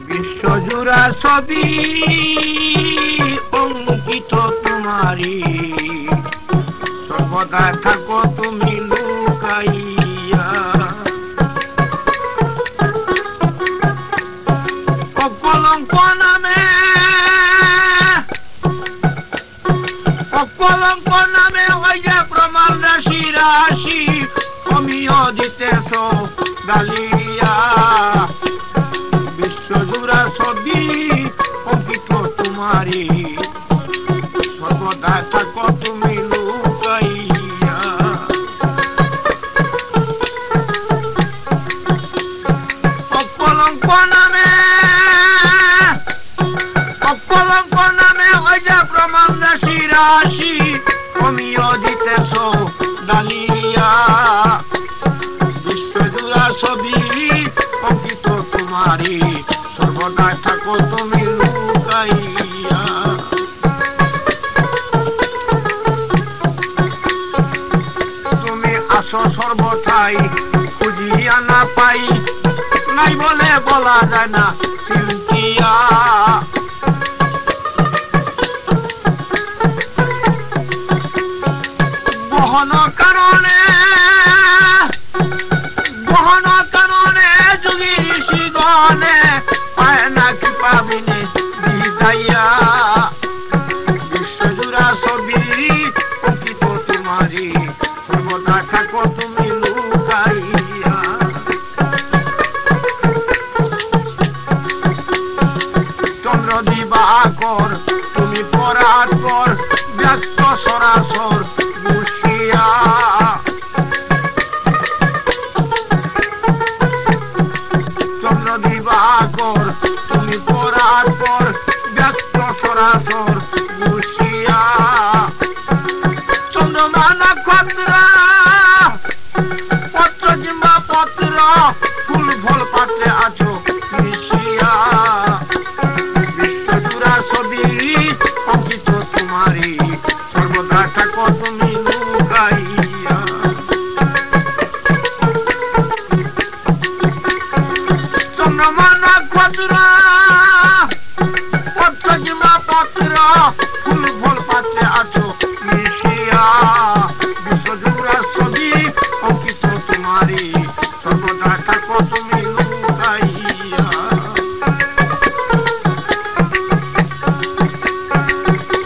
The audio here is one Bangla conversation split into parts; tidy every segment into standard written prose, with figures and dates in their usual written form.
বিশ্বজোড়া ছবি অঙ্কিত তোমারি, সর্বদা থাকো তুমি লুকাইয়া। অকলঙ্ক নামে ওই যে প্রমাণ রাশি রাশি তুমিও দিতেছ গালিয়া। বিশ্বজোড়া ছবি অঙ্কিত তোমারি, সর্বদা থাকো তুমি লুকাইয়া। অকলঙ্ক নামে ওই যে প্রমাণ রাশি রাশি তুমিও দিতেছ গালিয়া। বিশ্বজোড়া ছবি অঙ্কিত তোমারি, সর্বদা থাকো তুমি লুকাইয়া। তুমি আসো সর্বঠাই খুঁজিয়া না পাই, নাই বলে বলা যায় না চিন্তিয়া। বহন কারণে যুগী ঋষিগণে পায় না কি পাবিনি বিদাইয়া। বিশ্বজোড়া ছবি অঙ্কিত তোমারি, সর্বদা থাকো তুমি লুকাইয়া। চন্দ্র দিবাকর তুমি পরাৎপর, ব্যস্ত সরাসর বসিয়া। চন্দ্র দিবাকর তুমি পরাৎপর, ব্যস্ত সরাসর বসিয়া। চন্দ্রমা নক্ষত্র পত্র কিংবা পত্র ফুল ফল পাত্রে আছো মিশিয়া। বিশ্বজোড়া ছবি অঙ্কিত তোমারি, সর্বদা থাকো তুমি লুকাইয়া। চন্দ্রমা নক্ষত্র পত্র কিংবা পত্র ফুল ফল পাত্রে আছো মিশিয়া। বিশ্বজোড়া ছবি অঙ্কিত তোমারি, সর্বদা থাকো তুমি লুকাইয়া।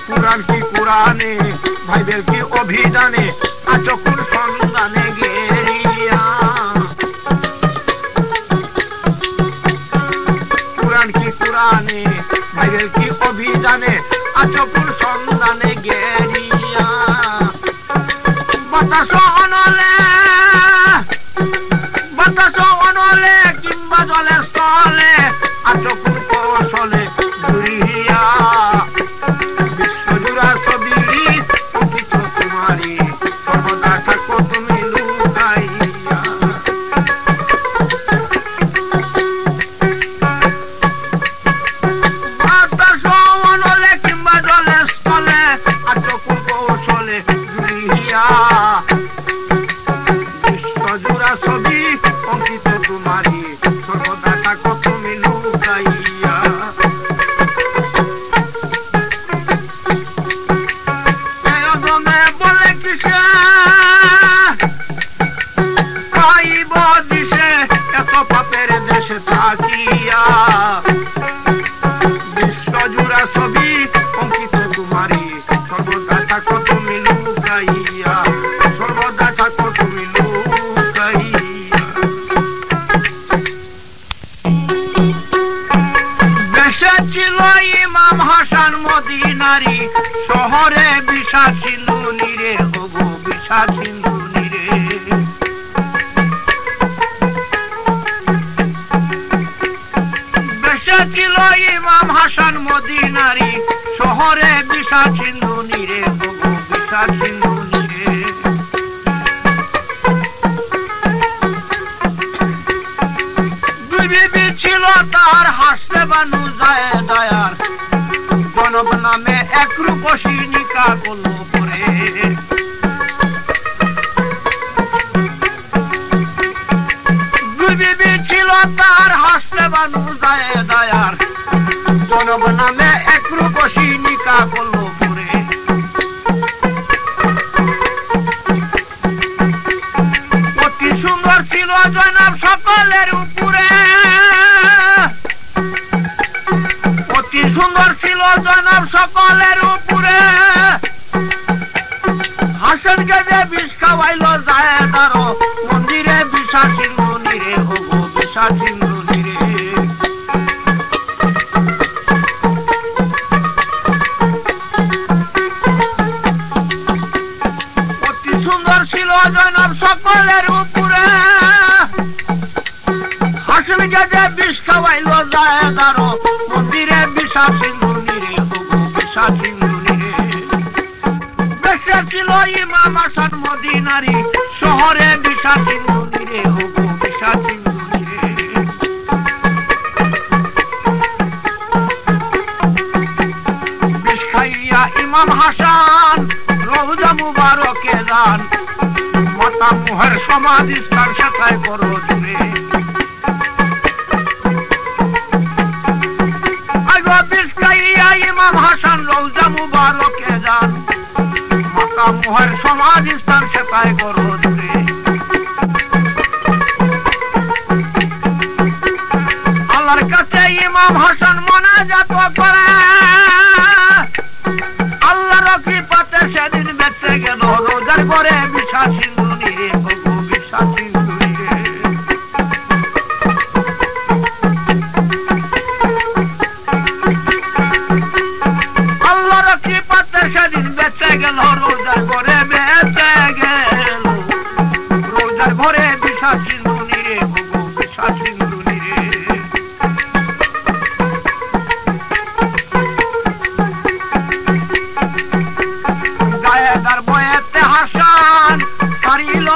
পুরাণ কি পুরাণে, বাইবেল কি অভিযানে, আছো কোন সন্ধানে গেরিয়া। পুরাণ কি পুরাণে, বাইবেল কি অভিযানে, আছো কোন সন্ধানে গেরিয়া। বাতাস অনলে কিংবা জলে স্থলে, আছো কোন কৌশলে ঘুরিয়া। বিশ্বজোড়া ছবি অঙ্কিত তোমারি, সর্বদা থাকো তুমি লুকাইয়া। বাতাস অনলে কিংবা জলে স্থলে, আছো কোন কৌশলে ঘুরিয়া। বিশ্বজোড়া ছবি অঙ্কিত তোমারি, সর্বদা থাকো তুমি লুকাইয়া। বলে কিসে পাইব দিশে, এত পাপের দেশে থাকিয়া। বিশ্বজোড়া ছবি অঙ্কিত তোমারি, সর্বদা থাকো তুমি লুকাইয়া। সর্বদা থাকো তুমি লুকাইয়া। দেশে ছিল ইমাম হাসান মদিনারি, শহরে বিষাদ সিন্ধু নীরে, ওগো বিষাদ সিন্ধু নীরে। দেশে ছিল ইমাম হাসান মদিনারি, শহরে বিষাদ সিন্ধু নীরে, ওগো বিষাদ সিন্ধু নীরে। দুই বিবি ছিল তার, হাসতে বানু যায় দয়ার, জনক নামে এক রূপসী নিকা করল করে। দুই বিবি ছিল তার, হাসতে বানু যায় দয়ার, জায়দারো মন্দিরে বিষা সিন্ধুনি রে ওগো বিষা সিন্ধুনি রে বেশে ছিল ইমাম হাসান মদিনারি শহরে বিষা সিন্ধুনি রে ওগো বিষা সিন্ধুনি রে বিষ খাইয়া ইমাম হাসান রওজা মুবারকে যান মাতা মুহের সমাধি স্থান সেথায় করো জুড়ে বিষ খাইয়া ইমাম হাসান রওজা মুবারকে যান মাতা মুহের সমাধি স্থান সেথায় করো জুড়ে আল্লাহর কাছে ইমাম হাসান মোনাজাত করে আল্লাহর কৃপাতে সেদিন বেঁচে গেল রোজার ঘরে বিষা সিন্ধুনি রে ওগো বিষা সিন্ধুনি রে আল্লাহর কৃপাতে সেদিন বেঁচে গেল রোজার ঘরে বেঁচে গেল রোজার ঘরে বিষা সিন্ধুনি রে ওগো বিষা সিন্ধুনি রে গায়েদার বয়েতে হাসান সারিল